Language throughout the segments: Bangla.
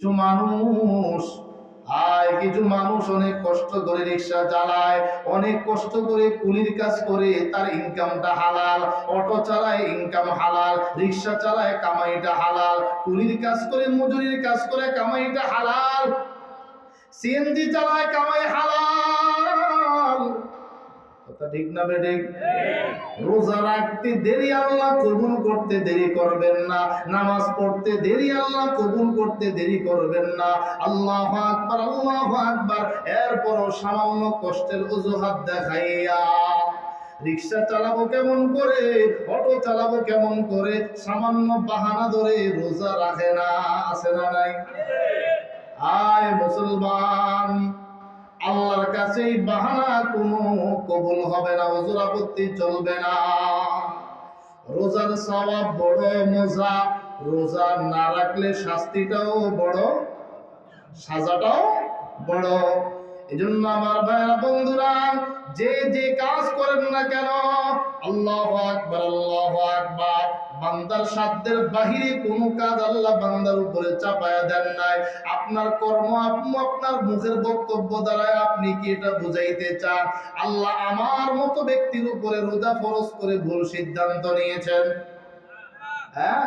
কিছু মানুষ কিছু মানুষ অনেক কষ্ট করে রিক্সা চালায়, অনেক কষ্ট করে কুলির কাজ করে, তার ইনকামটা হালাল। অটো চালায়, ইনকাম হালাল। রিক্সা চালায়, কামাইটা হালাল। কুলির কাজ করে, মজুরির কাজ করে, কামাইটা হালাল। সিএনজি চালায়, কামাই হালাল। কথা ঠিক না বেঠিক? রোজা রাখতে দেরি আল্লাহ কবুল করতে দেরি করবেন না, নামাজ পড়তে দেরি আল্লাহ কবুল করতে দেরি করবেন না। আল্লাহু আকবার, আল্লাহু আকবার। এরপরও সামান্য কষ্টের অজুহাত দেখাইয়া রিক্সা চালাবো কেমন করে, অটো চালাবো কেমন করে, সামান্য বাহানা ধরে রোজা রাখে না। আছে না নাই? আয় মুসলমান, আল্লাহর কাছে এই বাহানা কোনো কবুল হবে না, ওজুর আপত্তি চলবে না। রোজার সওয়াব বড় মজা, রোজা না রাখলে শাস্তিটাও বড়, সাজাটাও বড়। এজন্য আমার ভাইরা বন্ধুরা, যে যে কাজ করেন না কেন, আল্লাহু আকবার, আল্লাহু আকবার। বান্দার সাধ্যের বাহিরে কোনো কাজ আল্লাহ বান্দার উপরে চাপায়া দেন নাই। আপনার কর্ম, আপনার মুখের বক্তব্য দ্বারা আপনি কি এটা বুঝাইতে চান আল্লাহ আমার মতো ব্যক্তির উপরে রোজা ফরজ করে ভুল সিদ্ধান্ত নিয়েছেন? হ্যাঁ,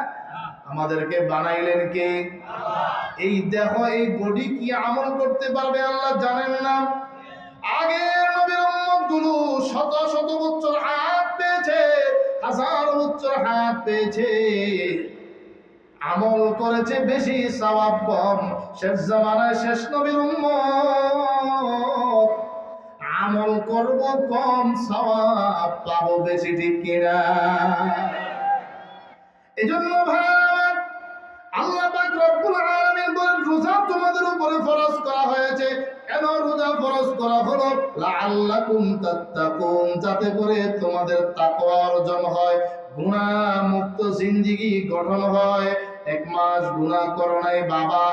আমাদেরকে বানাইলেন কে? এই দেহ, এই বডি কি আমল করতে পারবে আল্লাহ জানেন না? আগের নবীর উম্মত গুলো শত শত বছর হায়াত পেয়েছে, হাজার বছর হায়াত পেয়েছে, আমল করেছে বেশি, সওয়াব কম। শেষ জামানায় শেষ নবীর উম্মত আমল করব কম, সওয়াব পাবো বেশি, ঠিক কিনা? এজন্য ভাই, আল্লাহ পাক রব্বুল আলামিন বলেন রোজা তোমাদের উপরে ফরজ করা হয়েছে। কেন রোজা ফরজ করা হলো? লাআল্লাকুম তাত্তাকুন, যাতে করে তোমাদের তাকওয়া অর্জন হয়, গুনাহ মুক্ত জিন্দেগি গঠন হয়। এক মাস গুনাহ করো নাই বাবা,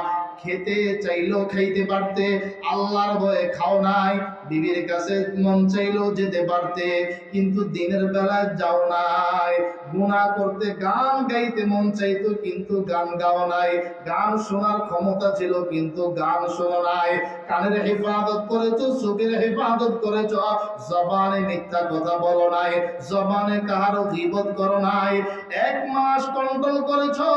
খেতে চাইলেও খাইতে পারতে, আল্লাহর ভয়ে খাও নাই, বিবির কাছে মন চাইলেও যেতে পারতে, কিন্তু দিনের বেলায় যাও নাই। গুনাহ করতে, গান গাইতে মন চাইতো কিন্তু গান গাও নাই, গান শোনার ক্ষমতা ছিল কিন্তু গান শোনো নাই। কানের হেফাজত করেছো, চোখের হেফাজত করেছো, জবানে মিথ্যা কথা বলো নাই, জবানে কাহারও গীবত করো নাই। এক মাস কন্ট্রোল করেছো।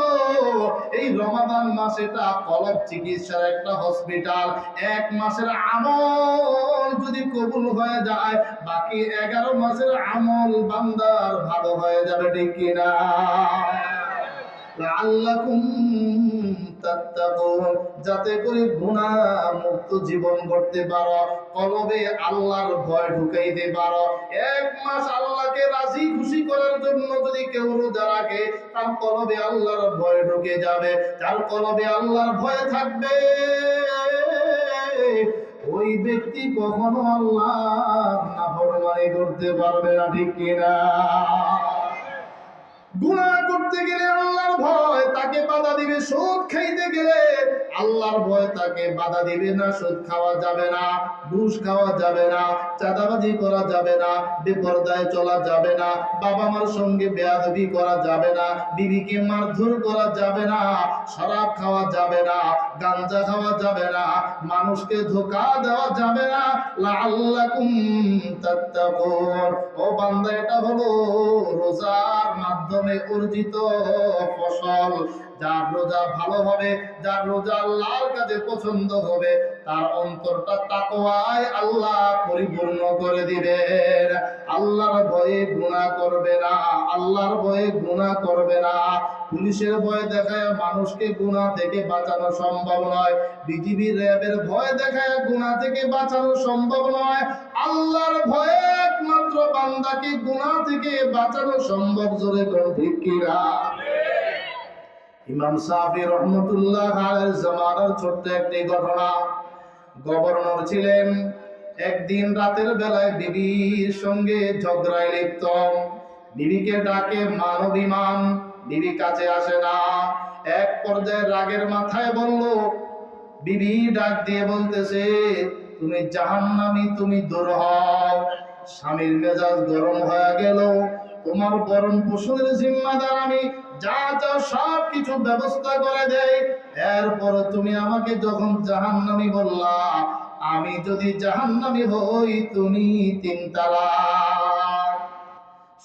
এই রমাদান মাস এটা কলব চিকিৎসার একটা হসপিটাল। এক মাসের আমল যদি কবুল হয়ে যায়, বাকি 11 মাসের আমল বান্দার ভালো হয়ে যাবে, ঠিক কিনা? লাআল্লাকুম তাত্তাকুন, যাতে করে গুনাহ মুক্ত জীবন গড়তে পারো, কলবে আল্লাহর ভয় ঢুকাইতে পারো। এক মাস আল্লাহকে রাজি খুশি করার জন্য যদি কেউ রোজা রাখে, তার কলবে আল্লাহর ভয় ঢুকে যাবে। যার কলবে আল্লাহর ভয় থাকবে, ওই ব্যক্তি কখনো আল্লাহর নাফরমানি করতে পারবে না, ঠিক কিনা? গুনাহ করতে গেলে আল্লাহর ভয় তাকে বাধা দিবে, সুদ খাইতে গেলে আল্লাহর ভয় তাকে বাধা দিবে না। সুদ খাওয়া যাবে না, ঘুষ খাওয়া যাবে না, চাঁদাবাজি করা যাবে না, বেপরদায় চলা যাবে না, বাবা মার সঙ্গে বেয়াদবি করা যাবে না, বিবিকে মারধর করা যাবে না, শরাব খাওয়া যাবে না, গাঞ্জা খাওয়া যাবে না, মানুষকে ধোঁকা দেওয়া যাবে না। লাআল্লাকুম তাত্তাকুন। ও বান্দা, এটা হলো রোজার মাধ্যমে অর্জিত ফসল। যার রোজা ভালো হবে, যার রোজা আল্লাহর কাছে পছন্দ হবে, তার অন্তরটা তাকওয়ায় আল্লাহ পরিপূর্ণ করে দিবেন। আল্লাহর ভয়ে গুনাহ করবে না, আল্লাহর ভয়ে গুনাহ করবে না। পুলিশের ভয় দেখায় মানুষকে গুনাহ থেকে বাঁচানো সম্ভব নয়, বিজিবির র্যাবের ভয় দেখায় গুনাহ থেকে বাঁচানো সম্ভব নয়। আল্লাহর ভয়ে একমাত্র বান্দাকে গুনাহ থেকে বাঁচানো সম্ভব। জোরে কোন ঠিক কিনা? ইমাম শাফি রহমতুল্লাহ আলাইহির জামানার ছোট্ট একটি ঘটনা। গভর্নর ছিলেন, একদিন রাতের বেলায় বিবির সঙ্গে ঝগড়ায় লিপ্ত। বিবিকে ডাকে মানব ইমাম, বিবি কাছে আসে না। এক পর্যায়ে রাগের মাথায় বলল, বিবি ডাক দিয়ে বলতেছে, তুমি জাহান্নামী, তুমি দূর হও। স্বামীর মেজাজ গরম হয়ে গেল, তোমার ভরণ পোষণের জিম্মাদার আমি, যা যা সব কিছু ব্যবস্থা করে দেই। এরপর তুমি আমাকে যখন জাহান্নামী বললা, আমি যদি জাহান্নামী হই তুমি 3 তালাক।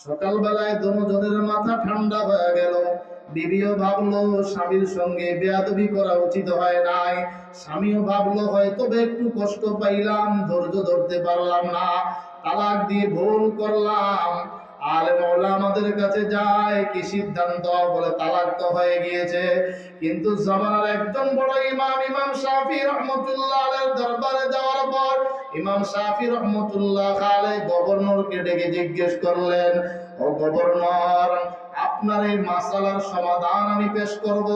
সকালবেলায় দুজনের মাথা ঠান্ডা হয়ে গেল। বিবিও ভাবলো স্বামীর সঙ্গে বেয়াদবি করা উচিত হয় নাই, স্বামীও ভাবলো হয়তো একটু কষ্ট পাইলাম, ধৈর্য ধরতে পারলাম না, তালাক দিয়ে ভুল করলাম। আলেম ওলামাদের কাছে যায়, কি সিদ্ধান্ত? বলে তালাক তো হয়ে গিয়েছে। কিন্তু জামানার একজন বড় ইমাম, ইমাম শাফি রহমতুল্লাহ আলাইহির দরবারে যাওয়ার পর ইমাম শাফি রহমতুল্লাহ আলাইহি গভর্নরকে ডেকে জিজ্ঞেস করলেন, ও গভর্নর, আপনার এই মাসালার সমাধান আমি পেশ করব,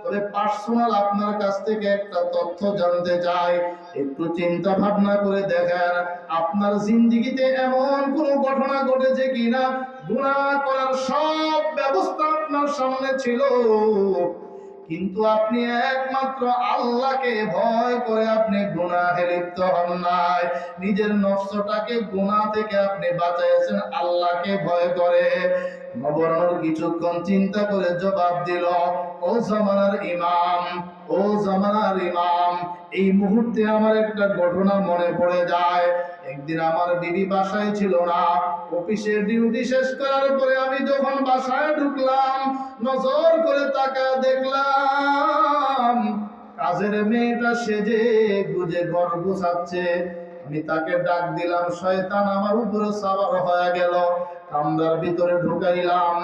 তবে পার্সোনাল আপনার কাছ থেকে একটা তথ্য জানতে চাই। একটু চিন্তা ভাবনা করে দেখেন, আপনার জিন্দেগিতে এমন কোনো ঘটনা ঘটেছে কিনা গুনাহ করার সব ব্যবস্থা আপনার সামনে ছিল, কিন্তু আপনি একমাত্র আল্লাহকে ভয় করে আপনি গুনাহে লিপ্ত হন নাই। নিজের নফসটাকে গুনাহ থেকে আপনি বাঁচাইছেন আল্লাহকে ভয় করে। গভর্নর কিছুক্ষণ চিন্তা করে জবাব দিল, ও জামানার ইমাম, ও জামানার ইমাম, এই মুহূর্তে আমার একটা ঘটনা মনে পড়ে যায়। একদিন আমার বিবি বাসায় ছিল না, অফিসের ডিউটি শেষ করার পরে আমি যখন বাসায় ঢুকলাম, নজর করে তাকায় দেখলাম কাজের মেয়েটা সেজে গুজে ঘর গোছাচ্ছে। আমি তাকে ডাক দিলাম, শয়তান আমার উপরে সাওয়ার হয়ে গেল। কামরার ভিতরে ঢুকাইলাম,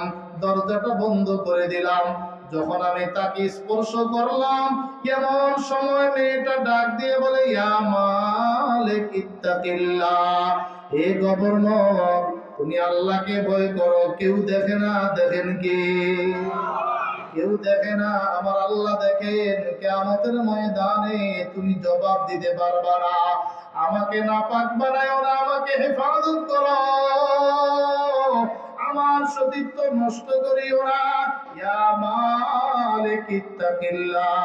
দরজাটা বন্ধ করে দিলাম। যখন আমি তাকে স্পর্শ করলাম, এমন সময় মেয়েটা ডাক দিয়ে বলে, ইয়া মালিক ইত্তাকিল্লাহ, হে গভর্নর, তুমি আল্লাহকে ভয় করো, কেউ দেখে না। দেখেন কি? কেউ দেখে না, আমার আল্লাহ দেখেন। কিয়ামতের ময়দানে তুমি জবাব দিতে পারবা না। আমাকে নাপাক বানায়ো না, আমাকে হেফাজত করো, আমার সতীত্ব নষ্ট করিও না। ইয়া মালিক ইত্তাকিল্লাহ,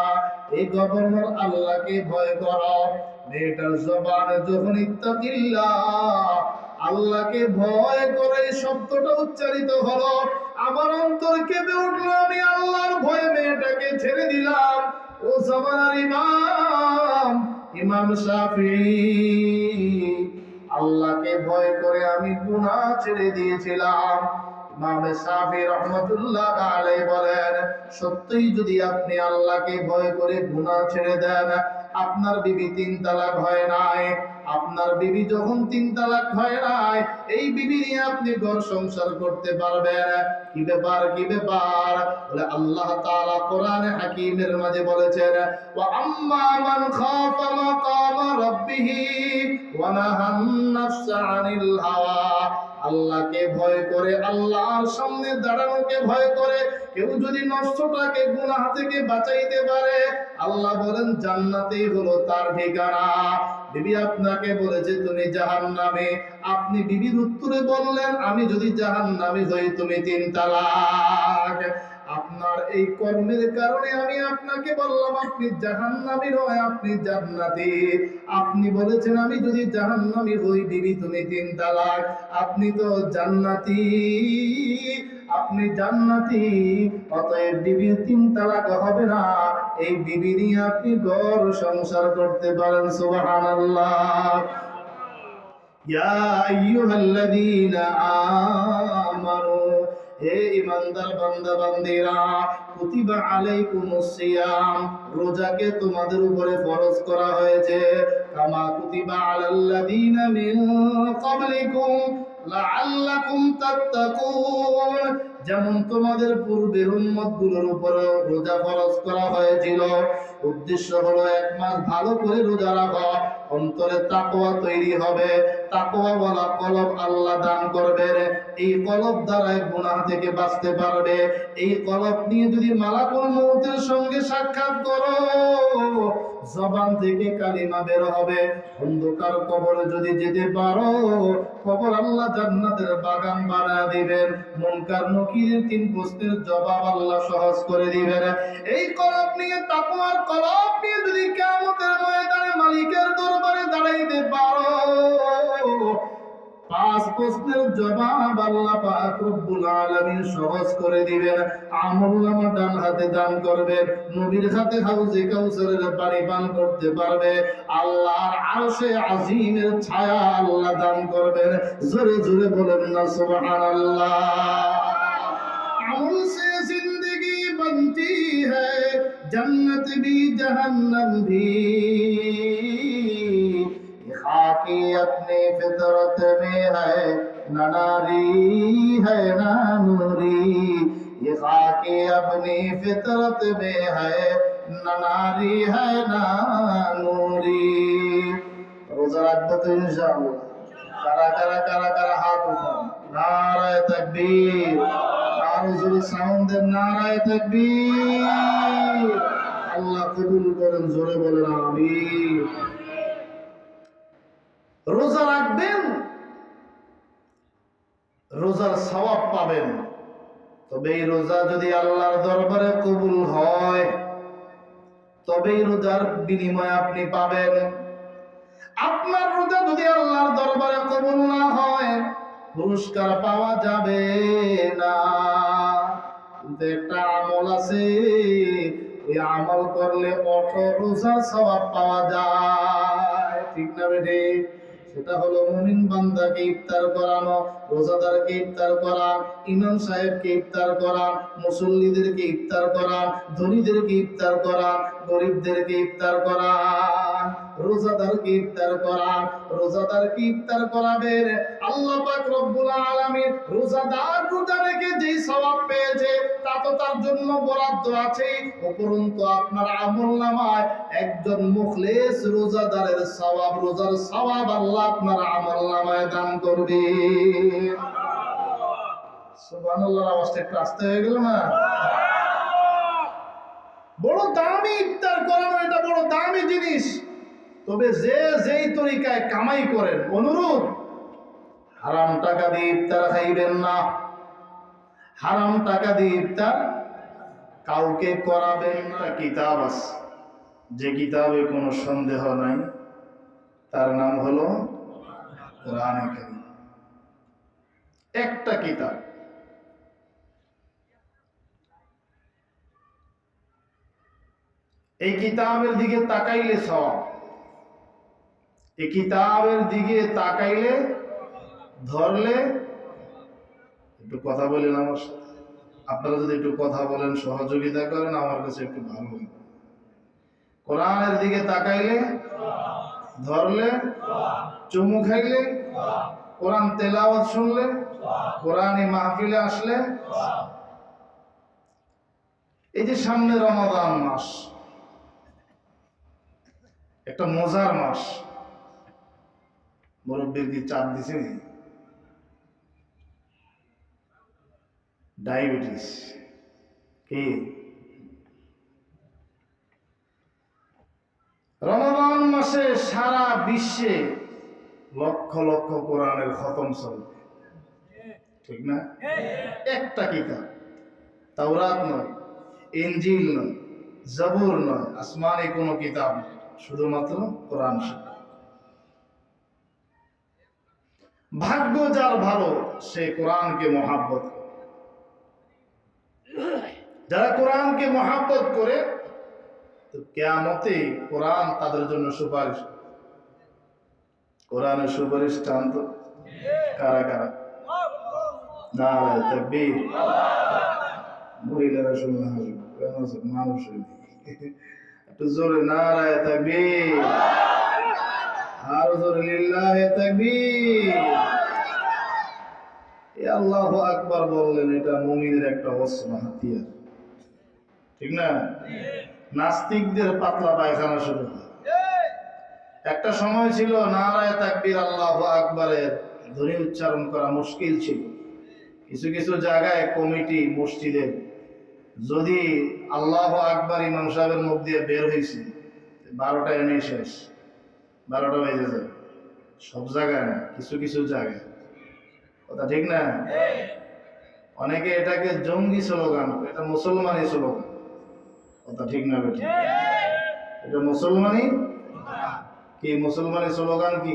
এই গভর্নর আল্লাহকে ভয় করো। মেয়েটার জবানে যখন ইত্তাকিল্লাহ, আল্লাহকে ভয় করে এই শব্দটা উচ্চারিত হলো, আমার অন্তর কেঁপে উঠলো। আমি আল্লাহর ভয়ে মেয়েটাকে ছেড়ে দিলাম। ও জামানার ইমাম, ইমাম শাফিঈ, আল্লাহকে ভয় করে আমি গুনাহ ছেড়ে দিয়েছিলাম। ইমাম শাফিঈ রহমাতুল্লাহ আলাইহি বলেন, সত্যই যদি আপনি আল্লাহকে ভয় করে গুনাহ ছেড়ে দেন, আপনার বিবি 3 তালাক হয় নাই। আপনার বিবি যখন 3 তালাক হয় নাই, এই বিবি নিয়ে আপনি ঘর সংসার করতে পারবেন। কি ব্যাপার, কি ব্যাপার? বলে আল্লাহ তাআলা কোরআনে হাকীমের মাঝে বলেছেন, ওয়া আম্মা মান খাফা মাকামা রাব্বিহি ওয়া নাহান নাফসা আনিল হাওয়া। আল্লাহকে ভয় করে, আল্লাহর সামনে দাঁড়ানোকে ভয় করে কেউ যদি নফসটাকে গুনাহ থেকে বাঁচাইতে পারে, আল্লাহ বলেন জান্নাতেই হলো তার ঠিকানা। বিবি আপনাকে বলেছে তুমি জাহান্নামে, আপনি বিবির উত্তরে বললেন আমি যদি জাহান্নামে হই তুমি 3 তালাক। আপনার এই কর্মের কারণে আমি আপনাকে বললাম আপনি জাহান্নামী নয়, আপনি জান্নাতি। আপনি বলেছেন আমি যদি জাহান্নামী হই বিবি তুমি 3 তালাক, আপনি তো জান্নাতি, আপনি জান্নাতি, অতএব বিবির 3 তালাক হবে না। এই বিবি নিয়ে আপনি ঘর সংসার করতে পারেন। সুবহানাল্লাহ। ইয়া আইয়ুহাল্লাযীনা আমানু, হে ঈমানদার বান্দা বান্দীরা, কুতিবা আলাইকুমুস সিয়াম, রোজাকে তোমাদের উপরে ফরজ করা হয়েছে। কামা কুতিবা আলাল্লাযীনা মিন ক্বাবলিকুম লাআল্লাকুম তাত্তাকুন, যেমন তোমাদের পূর্বের উম্মতগুলোর উপর রোজা ফরজ করা হয়েছিল। উদ্দেশ্য হলো 1 মাস ভালো করে রোজা রাখা, অন্তরে তাকওয়া তৈরি হবে। তাকওয়া বলা কলব আল্লাহ দান করবেন। এই কলব দ্বারা গুনাহ থেকে বাঁচতে পারবে। এই কলব নিয়ে যদি মালাকুল মউতের সঙ্গে সাক্ষাৎ করো, জবান থেকে কালিমা বের হবে। অন্ধকার কবরে যদি যেতে পারো, কবর আল্লাহ জান্নাতের বাগান বানায় দিবেন। মুনকার নকিরের 3 প্রশ্নের জবাব আল্লাহ সহজ করে দিবেন। এই কলব নিয়ে, তাকওয়ার কলব নিয়ে যদি কিয়ামতের ময়দানে মালিকের দরবারে দাঁড়াইতে পারো, 5 প্রশ্নের জবাব আল্লাহ পাক রব্বুল আলামিন সহজ করে দিবেন। আমলনামা ডান হাতে দান করবেন, নবীর হাতে হাউজে কাউসারের পানি পান করতে পারবে, আল্লাহর আরশে আজিমের ছায়া আল্লাহ দান করবেন। জোরে জোরে বলেন না সুবহানাল্লাহ। আমল से जिंदगी बनती है, जन्नत भी जहन्नम भी, खाकी अपनी फितरत में है, ना नारी है ना नूरी, ये खाकी अपनी फितरत में है, ना नारी है ना नूरी। रोजा रखबो तो इंशाअल्लाह। কারা কারা কারা কারা হাত উঠান, নারায়ে তাকবীর, আরো জোরে সাউন্ড দেন, নারায়ে তাকবীর। আল্লাহ কবুল করেন, জোরে বলেন আমিন। রোজা রাখবেন, রোজার সওয়াব পাবেন, তবে এই রোজা যদি আল্লাহর দরবারে কবুল হয় তবে এই রোজার বিনিময় আপনি পাবেন। আপনার রোজা যদি আল্লাহর দরবারে কবুল না হয় পুরস্কার পাওয়া যাবে না। কিন্তু একটা আমল আছে, ওই আমল করলে অটো রোজার সওয়াব পাওয়া যায়, ঠিক না বেঠে? সেটা হলো মুমিন বান্দাকে ইফতার করানো, রোজাদারকে ইফতার করা, ইমাম সাহেবকে ইফতার করা, মুসল্লিদেরকে ইফতার করা, ধনীদেরকে ইফতার করা, গরিবদেরকে ইফতার করা, রোজাদারকে ইফতার করা। রোজাদারকে ইফতার করাবেন, আল্লাহ পাক রব্বুল আলামিন রোজাদার রোজা রেখে যেই সওয়াব পেয়েছে তা তো তার জন্য বরাদ্দ আছে, উপরন্তু আপনার আমলনামায় একজন মুখলিস রোজাদারের সওয়াব, রোজার সওয়াব আল্লাহ আপনার আমলনামায় দান করবে। সুবহানাল্লাহ। আওয়াজটা একটু আস্তে হয়ে গেল না? বড় দামি ইফতার করানো, এটা বড় দামি জিনিস। তবে যে যেই তরিকায় কামাই করেন, অনুরোধ হারাম টাকা দিয়ে ইফতার খাইবেন না, হারাম টাকা দিয়ে ইফতার কাউকে করাবেন না। কিতাব আছে, যে কিতাবে কোনো সন্দেহ নাই, তার নাম হলো কোরআনে কারীম। একটা কিতাব, এই কিতাবের দিকে তাকাইলে সওয়াব, এই কিতাবের দিকে তাকাইলে, ধরলে, একটু কথা বলেন আমার সাথে, আপনারা যদি একটু কথা বলেন, সহযোগিতা করেন, আমার কাছে একটু ভালো হবে। কোরআনের দিকে তাকাইলে, ধরলে, চুমু খাইলে, কোরআন তেলাওয়াত শুনলে, কোরআনী মাহফিলে আসলে। এই যে সামনে রমাদান মাস, একটা মজার মাস। মুরব্বির কি চাপ দিছে? ডায়াবেটিস কি? রমাদান মাসে সারা বিশ্বে লক্ষ লক্ষ কোরআনের খতম চলবে, ঠিক না? একটা কিতাব, তাওরাত নয়, ইনজিল নয়, জাবুর নয়, আসমানি কোনো কিতাব নয়, শুধুমাত্র কোরআন শরীফ। ভাগ্য যার ভালো সে কোরআনকে মহাব্বত করে। যারা কোরআনকে মহাব্বত করে, তো কিয়ামতে কোরআন তাদের জন্য সুপারিশ। কোরআনের সুপারিশ টান তো কারা কারা? নারায়ে তাকবীর। মহিলারা শুনলে হাসবে, মানুষ একটু জোরে নারায়ে তাকবীর, আরো জোরে লিল্লাহি তাকবীর। আল্লাহু আকবার বললেন, এটা মুমিনের একটা অস্ত্র, হাতিয়ার, ঠিক না? নাস্তিকদের পাতলা পায়খানা শুরু হয়। একটা সময় ছিল নারায়ে তাকবীর আল্লাহু আকবারের ধ্বনি উচ্চারণ করা মুশকিল ছিল। কিছু কিছু জায়গায় কমিটি মসজিদের যদি আল্লাহু আকবার ইমাম সাহেবের মুখ দিয়ে বের হয়েছে 12টা এনে শেষ, 12টা বেজে যায়। সব জায়গায় না, কিছু কিছু জায়গায়, কথা ঠিক না? অনেকে এটাকে জঙ্গি স্লোগান, এটা মুসলমানি স্লোগান, কথা ঠিক না বেটা? এটা মুসলমানি কি? মুসলমানি স্লোগান কি?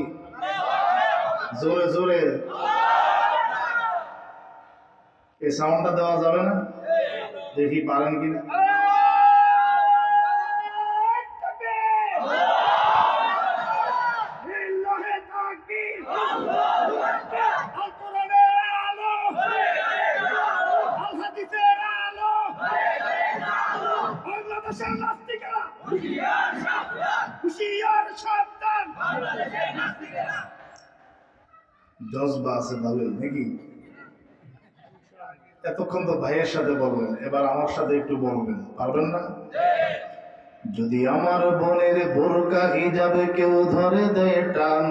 জোরে জোরে এই সাউন্ডটা দেওয়া যাবে না? দেখি পারেন কিনা। জজবা আছে ভালো নাকি? এতক্ষণ তো ভাইয়ের সাথে বলবেন, এবার আমার সাথে একটু বলবেন, পারবেন না? যদি আমার বোনের বোরকা হিজাবে কেউ ধরে দেয় টান,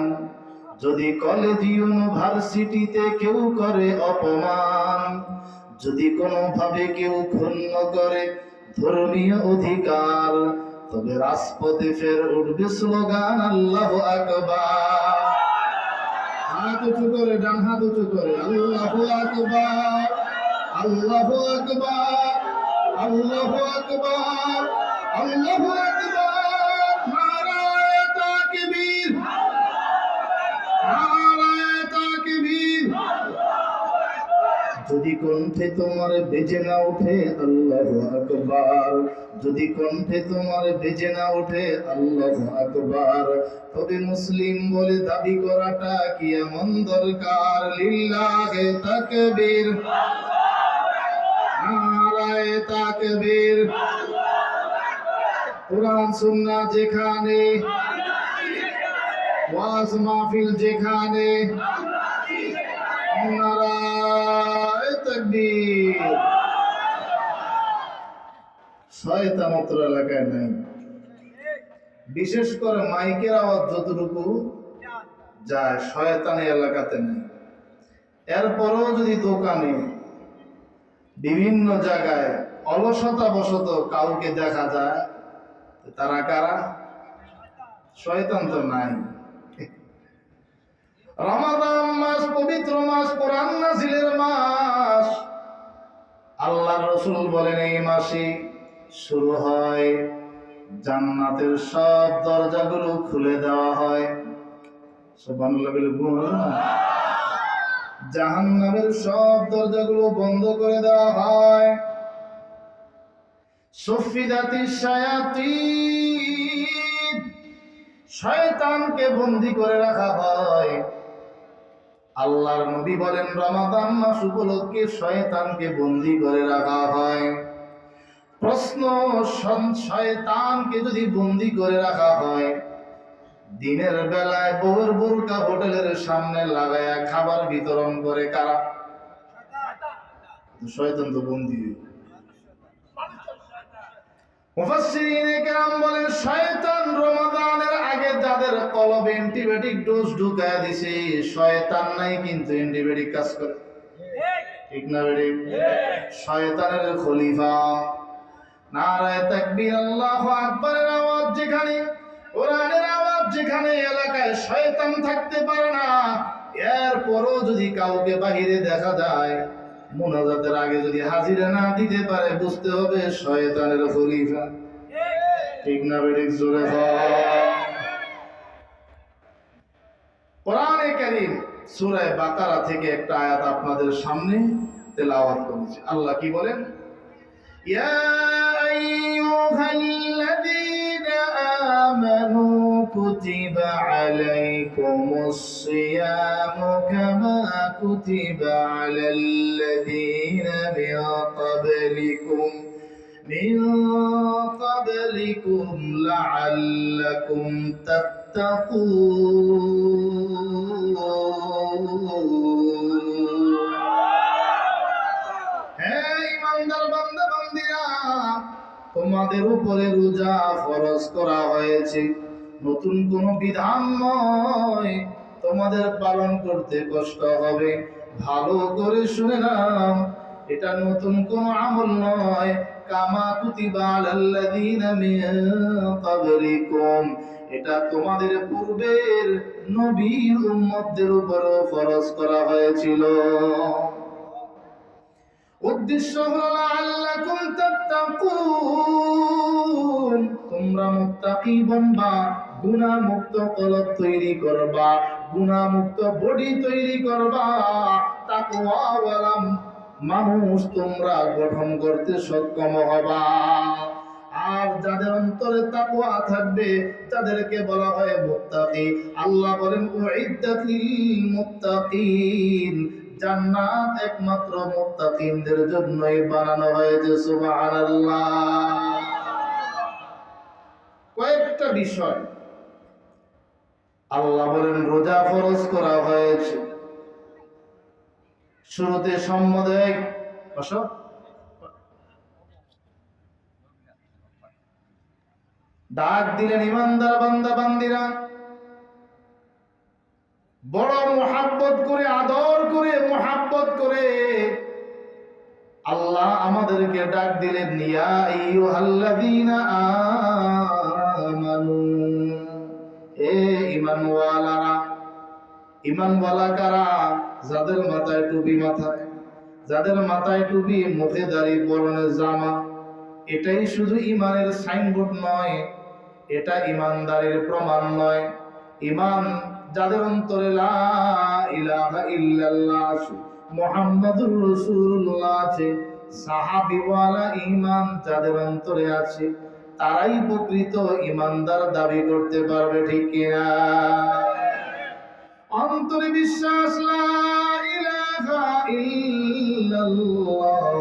যদি কলেজ ইউনিভার্সিটিতে কেউ করে অপমান, যদি কোনোভাবে কেউ ক্ষুণ্ণ করে ধর্মীয় অধিকার, তবে রাজপথে ফের উঠবে স্লোগান আল্লাহু আকবার। হাত উঁচু করে, ডান হাত উঁচু করে, আল্লাহু আকবার, আল্লাহু আকবার, আল্লাহু আকবার, আল্লাহু আকবার। নারায়ে তাকবীর, নারায়ে তাকবীর। যদি কণ্ঠে তোমার বেজে না ওঠে আল্লাহু আকবার, যদি কণ্ঠে তোমার বেজে না ওঠে আল্লাহু আকবার, তবে মুসলিম বলে দাবি করাটা কি এমন দরকার? লিল্লাহে তাকবীর, নারায়ে তাকবীর। কোরআন সুন্নাহ যেখানে, ওয়াজ মাহফিল যেখানে, নারায়ে তাকবীর। শয়তান অত্র এলাকায় নাই, বিশেষ করে মাইকের আওয়াজ যতটুকু যায় শয়তানি এলাকাতে নেই। এরপরেও যদি দোকানে বিভিন্ন জায়গায় অলসতা বশত কাউকে দেখা যায়, তারা কারা? শয়তান তো নাই। রমাদান মাস পবিত্র মাস, কোরআন নাযিলের মাস। আল্লাহর রাসূল বলেন এই মাসে শুরু হয় জান্নাতের সব দরজাগুলো খুলে দেওয়া হয়। সুবহানাল্লাহ বলে বলুন না। জাহান্নামের সব দরজাগুলো বন্ধ করে দেওয়া হয়। সুফিদাতিশ শায়াতিন, শয়তানকে বন্দী করে রাখা হয়। আল্লাহর নবী বলেন রমাদান মাস উপলক্ষে শয়তানকে বন্দী করে রাখা হয়। প্রশ্ন, শয়তানকে যদি বন্দী করে রাখা হয়, দিনের বেলায় বউয়ের বোরকা হোটেলের সামনে লাগায়া খাবার বিতরণ করে কারা? শয়তান তো বন্দী। মুফাসসিরিনে কেরাম বলেন শয়তান রমাদানের আগে যাদের কলবে অ্যান্টিবায়োটিক ডোজ ঢুকায়া দিছে, শয়তান নাই কিন্তু অ্যান্টিবায়োটিক কাজ করে। ঠিক না বেড়ে? শয়তানের খলিফা। নারায়ে তাকবীর, আল্লাহু আকবারের আওয়াজ যেখানে, কোরআনের আওয়াজ যেখানে, এলাকায় শয়তান থাকতে পারে না। এরপরও যদি কাউকে বাহিরে দেখা যায়, মুনাজাতের আগে যদি হাজিরা না দিতে পারে, বুঝতে হবে শয়তানের খলিফা। ঠিক না বেড়ে? জোরে কোরআনে কারীম সূরা বাকারা থেকে একটা আয়াত আপনাদের সামনে তেলাওয়াত করেছি। আল্লাহ কি বলেন? ইয়া আইয়ুহাল্লাযীনা আমানু কুতিবা আলাইকুমুস সিয়ামু কামা কুতিবা আলাল্লাযীনা মিন ক্বাবলিকুম লাআল্লাকুম তাত্তাকুন। হে ঈমানদার বান্দা বান্দীরা, তোমাদের উপরে রোজা ফরজ করা হয়েছে, নতুন কোনো বিধান নয়, তোমাদের পালন করতে কষ্ট হবে। ভালো করে শুনে নাও, এটা নতুন কোনো আমল নয়। কামা কুতিবা আলাল্লাযীনা মিন ক্বাবলিকুম, এটা তোমাদের পূর্বের নবীর উম্মতদের উপরও ফরজ করা হয়েছিল। উদ্দেশ্য হলো লাআল্লাকুম তাত্তাকুন, তোমরা মুত্তাকি বানবা, গুনাহ মুক্ত কলব তৈরি করবা, গুনাহ মুক্ত বডি তৈরি করবা, তাকওয়া ওয়ালা মানুষ তোমরা গঠন করতে সক্ষম হবা। আর যাদের অন্তরে তাকওয়া থাকবে তাদেরকে বলা হয় মুত্তাকি। আল্লাহ বলেন উইদ্দাত লিল মুত্তাকিন, জান্নাত একমাত্র মুত্তাকিনদের জন্যই বানানো হয়েছে। সুবহানাল্লাহ। কয়েকটা বিষয় আল্লাহ বলেন রোজা ফরজ করা হয়েছে। শুরুতে সম্মোদক বসো, ডাক দিলেন ইমানদার বান্দা বান্দিরা, বড় মুহাব্বত করে, আদর করে, মুহাব্বত করে আল্লাহ আমাদেরকে ডাক দিলেন, ইয়া আইয়ুহাল্লাযীনা আমানু, এ ঈমানওয়ালারা। ঈমানওয়ালা কারা? যাদের মাথায় টুপি, যাদের মাথায় টুপি, মুখে দাড়ি, পরনে জামা। এটাই শুধু ঈমানের সাইনবোর্ড নয়, এটা ঈমানদারির প্রমাণ নয়। ঈমান যাদের অন্তরে লা ইলাহা ইল্লাল্লাহ আছে, মুহাম্মাদুর রাসূলুল্লাহ আছে, সাহাবীওয়ালা ঈমান যাদের অন্তরে আছে, তারাই প্রকৃত ঈমানদার দাবি করতে পারবে, ঠিক কিনা? অন্তরে বিশ্বাস, লা ইলাহা ইল্লাল্লাহ,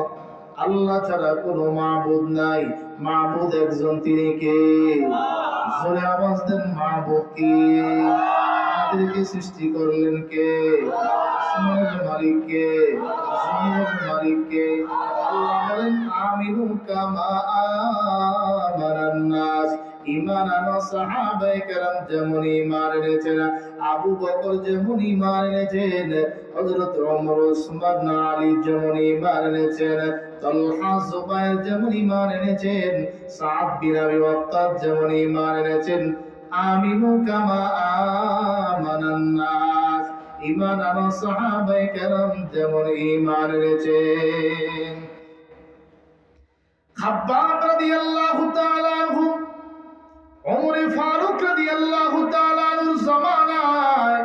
আল্লাহ ছাড়া কোনো মাবুদ নাই, মাবুদ একজন, তিনি কে? জোরে আওয়াজ দেন, মাবুদ কে? আমাদেরকে সৃষ্টি করলেন কে? আসমানের মালিক কে? জমিনের মালিক কে? আল্লাহ বলেন আমিনু কামা আমানান নাস। ঈমান আনা সাহাবায়ে কেরাম যেমন ঈমান এনেছেন, আবু বকর যেমন ঈমান এনেছেন, হযরত ওমর, উসমান, আলী যেমন ঈমান এনেছেন, তালহা, জুবায়ের যেমন ঈমান এনেছেন, সাদ বিন আবি ওয়াক্কাস যেমন ঈমান এনেছেন, আমিনু কামা আমানান নাস, ঈমান আনা সাহাবায়ে কেরাম যেমন ঈমান এনেছেন। খাব্বাব রাদিয়াল্লাহু তাআলা আনহু, ওমর ফারুক রাদিয়াল্লাহু তাআলা আনহুর জামানায়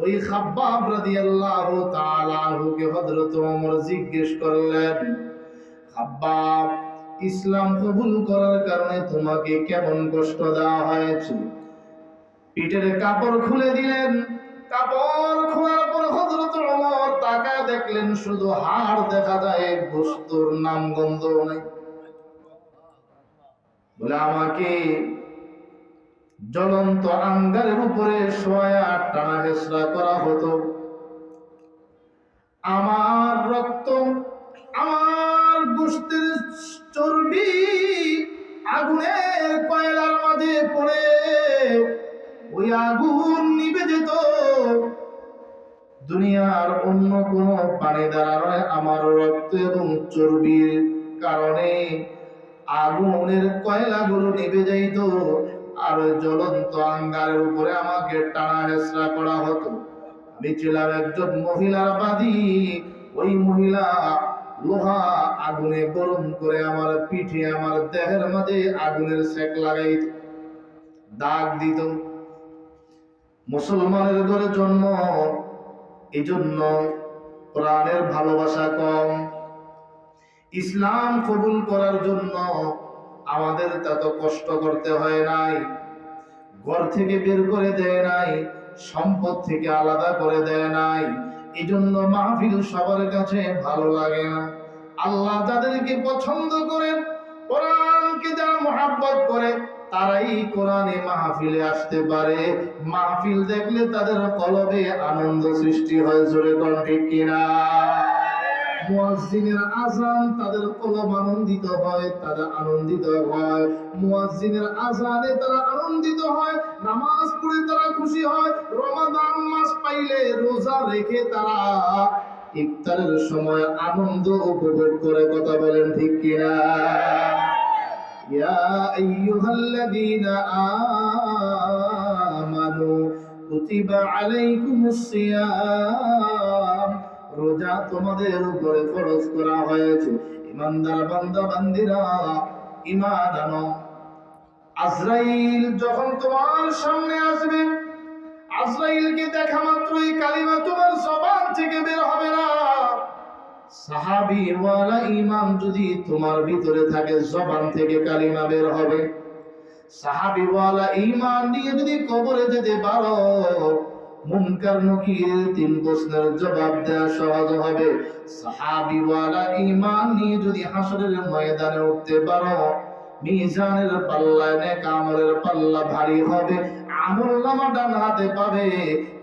ওই খাব্বাব রাদিয়াল্লাহু তাআলা আনহুকে হযরত ওমর জিজ্ঞেস করলেন, খাব্বাব, ইসলাম কবুল করার কারণে তোমাকে কেমন কষ্ট দেওয়া হয়েছে? পিঠের কাপড় খুলে দিলেন। কাপড় খোলার পর হযরত ওমর তাকায় দেখলেন শুধু হাড় দেখা যায়, বস্তুর নাম গন্ধ নাই। বলে আমাকে জ্বলন্ত আঙ্গারের উপরে শোয়া টানা হেসরা করা হতো, আমার রক্ত, আমার গোশতের চর্বি আগুনের কয়লার মাঝে পড়ে ওই আগুন নিভে যেত। দুনিয়ার অন্য কোন পানি দ্বারা নয়, আমার রক্ত এবং চর্বির কারণে আগুনের কয়লাগুলো নিভে যাইত, আর জ্বলন্ত আঙ্গারের উপরে আমাকে টানা হেসরা করা হতো। আমি ছিলাম একজন মহিলার বাদী। ওই মহিলা লোহা আগুনে গরম করে আমার পিঠে, আমার দেহের মাঝে আগুনের সেক লাগাইত, দাগ দিত। মুসলমানের ঘরে জন্ম, এই জন্য কোরআনের ভালোবাসা কম। ইসলাম কবুল করার জন্য আমাদের তত কষ্ট করতে হয় নাই, ঘর থেকে বের করে দেয় নাই, সম্পদ থেকে আলাদা করে দেয় নাই। এই জন্য মাহফিল সবার কাছে ভালো লাগে না। আল্লাহ যাদেরকে পছন্দ করেন, কোরআনকে যারা মুহাব্বত করে, তারাই কোরআনে মাহফিলে আসতে পারে। মাহফিল দেখলে তাদের কলবে আনন্দ সৃষ্টি হয়, জোরে কোন ঠিক কিনা? মুয়াজ্জিনের আযান তাদের কলব আনন্দিত হয়, তারা আনন্দিত হয়। মুয়াজ্জিনের আযানে তারা আনন্দিত হয়, নামাজ পড়ে তারা খুশি হয়। রমাদান মাস পাইলে রোজা রেখে তারা ইফতারের সময় আনন্দ উপভোগ করে, কথা বলেন ঠিক কিনা? ইয়া আইয়ুহাল্লাযীনা আমানু কুতিবা আলাইকুমুস সিয়াম, রোজা তোমাদের উপরে ফরজ করা হয়েছে। ইমানদার বান্দা বান্দিরা, ঈমান আনো। আজরাইল যখন তোমার সামনে আসবে, আজরাইলকে দেখা মাত্রই কালিমা তোমার জবান থেকে বের হবে না। সাহাবীওয়ালা ঈমান যদি তোমার ভিতরে থাকে, জবান থেকে কালিমা বের হবে। সাহাবীওয়ালা ঈমান নিয়ে যদি কবরে যেতে পারো, মুনকার নকির 3 প্রশ্নের জবাব দেওয়া সহজ হবে। সাহাবীওয়ালা ঈমান নিয়ে যদি হাসরের ময়দানে উঠতে পারো, মিজানের পাল্লায় নেক আমলের পাল্লা ভারী হবে, আমলনামা ডান হাতে পাবে,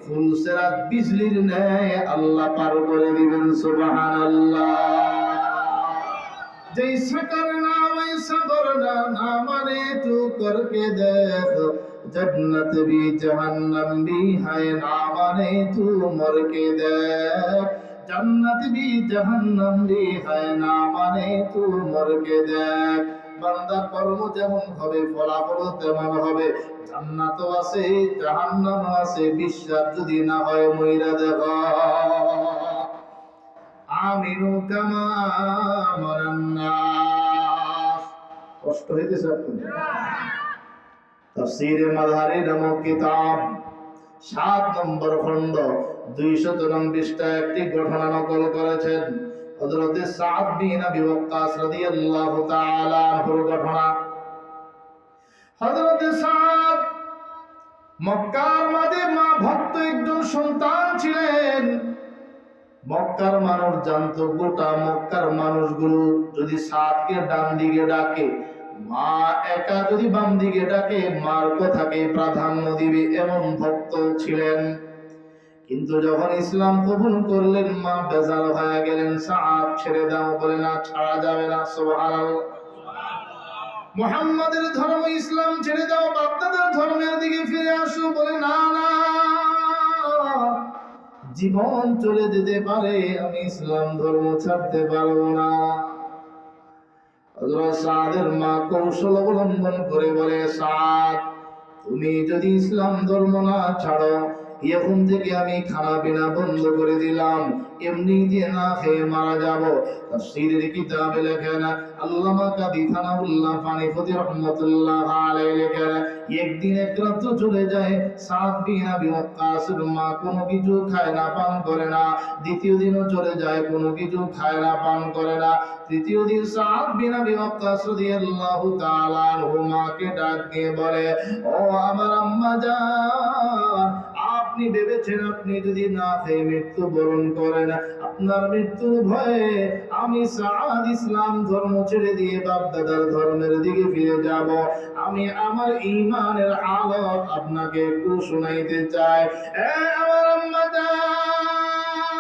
ফুলসেরাত বিজলির ন্যায় আল্লাহ পার করে দিবেন। সুবহানাল্লাহ। जैसा करना वैसा भरना, ना माने तू करके देख, जन्नत भी जहन्नम भी है, ना माने तू मर के देख, जन्नत भी जहन्नम भी है, ना माने तू मर के देख। বান্দা কর্ম যেমন হবে ফলাফল তেমন হবে। জান্নাতও আছে জাহান্নামও আছে, বিশ্বাস যদি না হয় মইরা দেখো। আমিনু কামা আমানান নাস। কষ্ট হইতেছে আপনাদের? তাফসীরে মাযহারি নামক কিতাব 7 নম্বর খণ্ড 209 পৃষ্ঠায় একটি ঘটনা নকল করেছেন। হযরত সাদ বিন আবি ওয়াক্কাস রাদিয়াল্লাহু তাআলা আনহুর ঘটনা। হযরত সাদ মক্কার মাঝে মা ভক্ত একজন সন্তান ছিলেন। মক্কার মানুষ জানতো, গোটা মক্কার মানুষগুলো যদি সাদকে ডান দিকে ডাকে, মা একা যদি বাম দিকে ডাকে, মার কথাকে প্রাধান্য দিবে, এমন ভক্ত ছিলেন। কিন্তু যখন ইসলাম কবুল করলেন, মা বেজার হয়ে গেলেন। সাদ ছেড়ে দাও, বলে না, ছাড়া যাবে না। সুবহানাল্লাহ। মুহাম্মাদের ধর্ম ইসলাম ছেড়ে দাও, বাপদাদার ধর্মের দিকে ফিরে আসো, বলে না না, জীবন চলে যেতে পারে, আমি ইসলাম ধর্ম ছাড়তে পারবো না। হযরত সাদের মা কৌশল অবলম্বন করে বলে, সাদ, তুমি যদি ইসলাম ধর্ম না ছাড়ো, এখন থেকে আমি খানা পিনা বন্ধ করে দিলাম, এমনি দিয়ে না খেয়ে মারা যাব। তাফসীরের কিতাবে লেখেন, আল্লামা কাবি থানাউল্লাহ ফানিফতি রাহমাতুল্লাহ আলাইহি লেখেন, একদিন এক রাত চলে যায়, সাদ বিন আবি ওয়াক্কাসের মা কোনো কিছু খায় না, পান করে না। দ্বিতীয় দিনও চলে যায়, কোনো কিছু খায় না, পান করে না। তৃতীয় দিন সাদ বিন আবি ওয়াক্কাস রাদিয়াল্লাহু তাআলা আনহু মাকে ডাক দিয়ে বলে, ও আমার আম্মা জান, আপনি ভেবেছেন আপনি যদি না খেয়ে মৃত্যু বরণ করেন, আপনার মৃত্যুর ভয়ে আমি সাদ ইসলাম ধর্ম ছেড়ে দিয়ে বাপদাদার ধর্মের দিকে ফিরে যাব। আমি আমার ঈমানের হালত আপনাকে একটু শোনাইতে চাই। আমার আম্মা জান,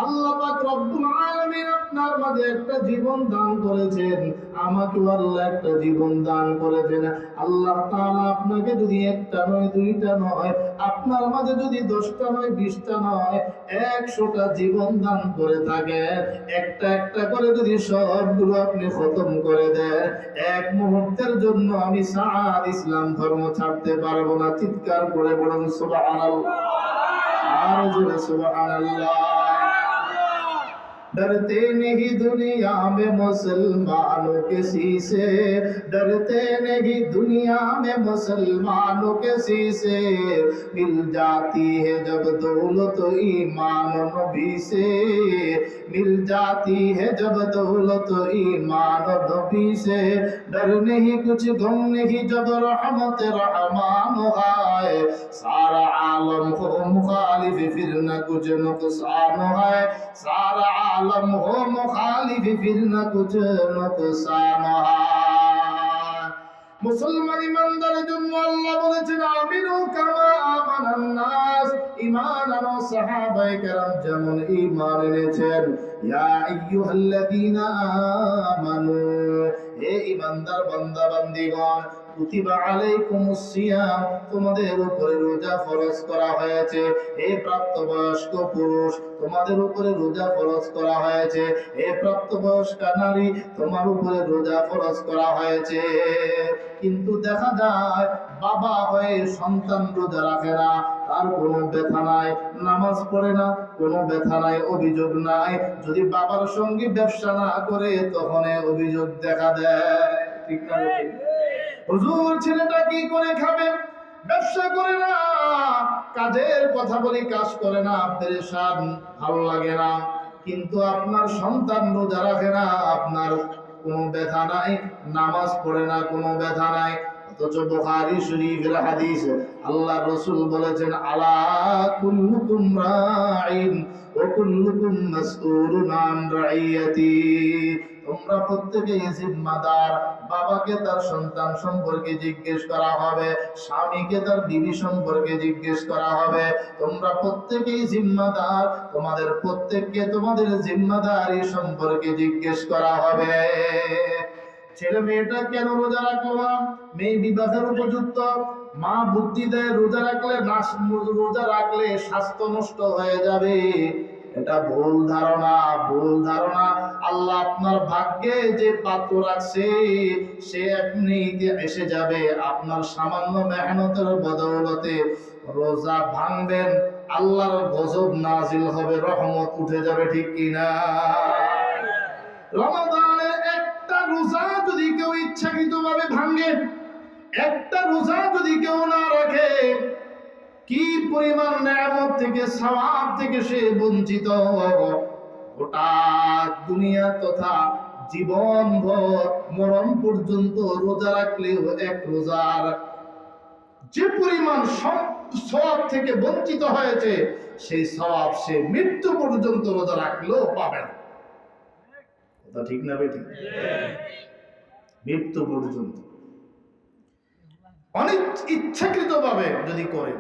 আল্লাহ পাক রব্বুল আলামিন আপনার মাঝে একটা জীবন দান করেছেন, আমাকেও আল্লাহ একটা জীবন দান করেছেন। আল্লাহ তাআলা আপনাকে যদি একটা নয়, দুইটা নয়, আপনার মাঝে যদি 10টা নয়, 20টা নয়, 100টা জীবন দান করে থাকেন, একটা একটা করে যদি সবগুলো আপনি খতম করে দেন, এক মুহূর্তের জন্য আমি সাদ ইসলাম ধর্ম ছাড়তে পারবো না। চিৎকার করে বলুন সুবহানাল্লাহ। আর জোরে সুবহানাল্লাহ। डरते नहीं दुनिया में मुसलमानों किसी से, डरते नहीं दुनिया में मुसलमानों किसी से, मिल जाती है जब दौलत ईमान नबी से, मिल जाती है जब दौलत ईमान नबी से, डर नहीं कुछ गम नहीं जब रहमत रहमान है, सारा आलम हो मुखालिफ फिर न कुछ नुकसान है, सारा आलम हो मुखालिफ फिर न कुछ नुकसान है। মুসলমান ইমানদারের জন্য আল্লাহ বলেছেন, আমিনু কামা আমানান নাস, ঈমান আনো সাহাবায়ে কেরাম যেমন ঈমান এনেছেন। ইয়া আইয়ুহাল্লাযীনা আমানু, হে ঈমানদার বান্দা বান্দীগণ, কুতিবা আলাইকুমুস সিয়াম, তোমাদের উপরে রোজা ফরজ করা হয়েছে। হে প্রাপ্তবয়স্ক পুরুষ, তোমাদের উপরে রোজা ফরজ করা হয়েছে। হে প্রাপ্তবয়স্ক নারী, তোমার উপরে রোজা ফরজ করা হয়েছে। কিন্তু দেখা যায় বাবা হয়ে সন্তান রোজা রাখে না, তার কোনো ব্যথা নাই, নামাজ পড়ে না, কোনো ব্যথা নাই, অভিযোগ নাই। যদি বাবার সঙ্গে ব্যবসা না করে, তখন অভিযোগ দেখা দেয়। ঠিক না? হুজুর, ছেলেটা কি করে খাবে? ব্যবসা করে না, কাজের কথা বলি কাজ করে না, পেরেশান, ভালো লাগে না, কিন্তু আপনার সন্তান রোজা রাখে না, আপনার কোনো ব্যথা নাই, নামাজ পড়ে না, কোনো ব্যথা নাই। অথচ বুখারী শরীফের হাদিস, আল্লাহ রাসূল বলেছেন, আলা কুল্লুকুম রাঈন ওয়া কুল্লুকুম মাসউলুন আন রাইয়াতি। তোমরা প্রত্যেকেই জিম্মাদার। বাবাকে তার সন্তান সম্পর্কে জিজ্ঞেস করা হবে, স্বামীকে তার বিবি সম্পর্কে জিজ্ঞেস করা হবে। তোমরা প্রত্যেকেই জিম্মাদার, তোমাদের প্রত্যেককে তোমাদের জিম্মাদারি সম্পর্কে জিজ্ঞেস করা হবে। ছেলে মেয়েটা কেন রোজা রাখলো না? মেয়ে বিবাহের উপযুক্ত, মা বুদ্ধি দেয় রোজা রাখলে স্বাস্থ্য নষ্ট হয়ে যাবে। এটা ভুল ধারণা, ভুল ধারণা। আল্লাহ আপনার ভাগ্যে যে পাত্র রাখছে সে এমনিতে এসে যাবে। আপনার সামান্য মেহনতের বদৌলতে রোজা ভাঙবেন, আল্লাহর গজব নাজিল হবে, রহমত উঠে যাবে, ঠিক কিনা? রমাদানের একটা রোজা যদি কেউ ইচ্ছাকৃতভাবে ভাঙে, একটা রোজা যদি কেউ না রাখে, কি পরিমাণ নেয়ামত থেকে, সওয়াব থেকে সে বঞ্চিত। গোটা দুনিয়া তথা জীবনভর মরণ পর্যন্ত রোজা রাখলেও এক রোজার যে পরিমাণ সওয়াব থেকে বঞ্চিত হয়েছে, সেই সওয়াব সে মৃত্যু পর্যন্ত রোজা রাখলেও পাবে না। কথা ঠিক না বেটি? মৃত্যু পর্যন্ত। অনেক ইচ্ছাকৃতভাবে যদি করে,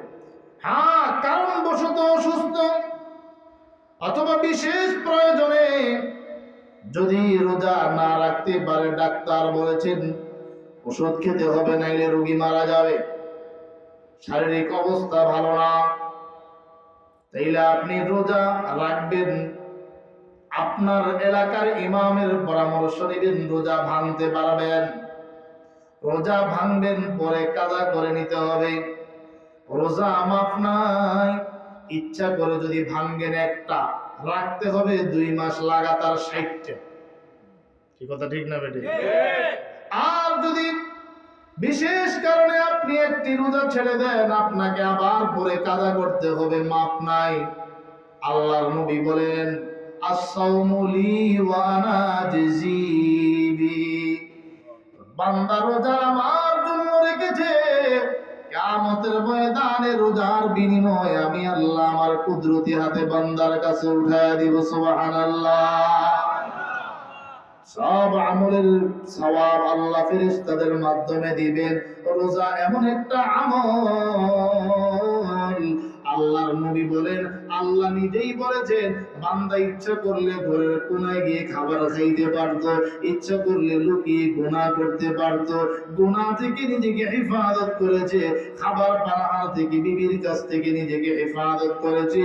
হ্যাঁ কারণবশত অসুস্থ অথবা বিশেষ প্রয়োজনে যদি রোজা না রাখতে পারে, ডাক্তার বলেছেন ওষুধ খেতে হবে, নাইলে রোগী মারা যাবে, শারীরিক অবস্থা ভালো না, তাইলে আপনি রোজা রাখবেন। আপনার এলাকার ইমামের পরামর্শ নেবেন, রোজা ভাঙতে পারবেন, রোজা ভাঙবেন, পরে কাজা করে নিতে হবে। রোজা মাফ নাই। ইচ্ছা করে যদি ভাঙবেন একটা, রাখতে হবে 2 মাস লাগাতার 60টা। কি কথা ঠিক না বেটি? আর যদি বিশেষ কারণে আপনি একটি রোজা ছেড়ে দেন, আপনাকে আবার পরে কাজা করতে হবে, মাফ নাই। আল্লাহর নবী বলেন, আস-সাওমু লি ওয়া আনা আজজি বিহি। বান্দা রোজা আমার জন্য রেখেছে, কিয়ামতের ময়দানে রোজার বিনিময় আমি আল্লাহ আমার কুদরতি হাতে বান্দার কাছে উঠায় দিব। সুবহানাল্লাহ। সব আমলের সওয়াব আল্লাহ ফেরেশতাদের মাধ্যমে দিবেন। রোজা এমন একটা আমল, আল্লাহর নবী বলেন, আল্লাহ নিজেই বলেছেন, বান্দা ইচ্ছা করলে ঘরের কোনায় গিয়ে খাবার খাইতে পারতো, ইচ্ছা করলে লুকিয়ে গুনাহ করতে পারতো। গুনাহ থেকে নিজেকে হেফাজত করেছে, খাবার পানাহার থেকে, বিবির কাছ থেকে নিজেকে হেফাজত করেছে।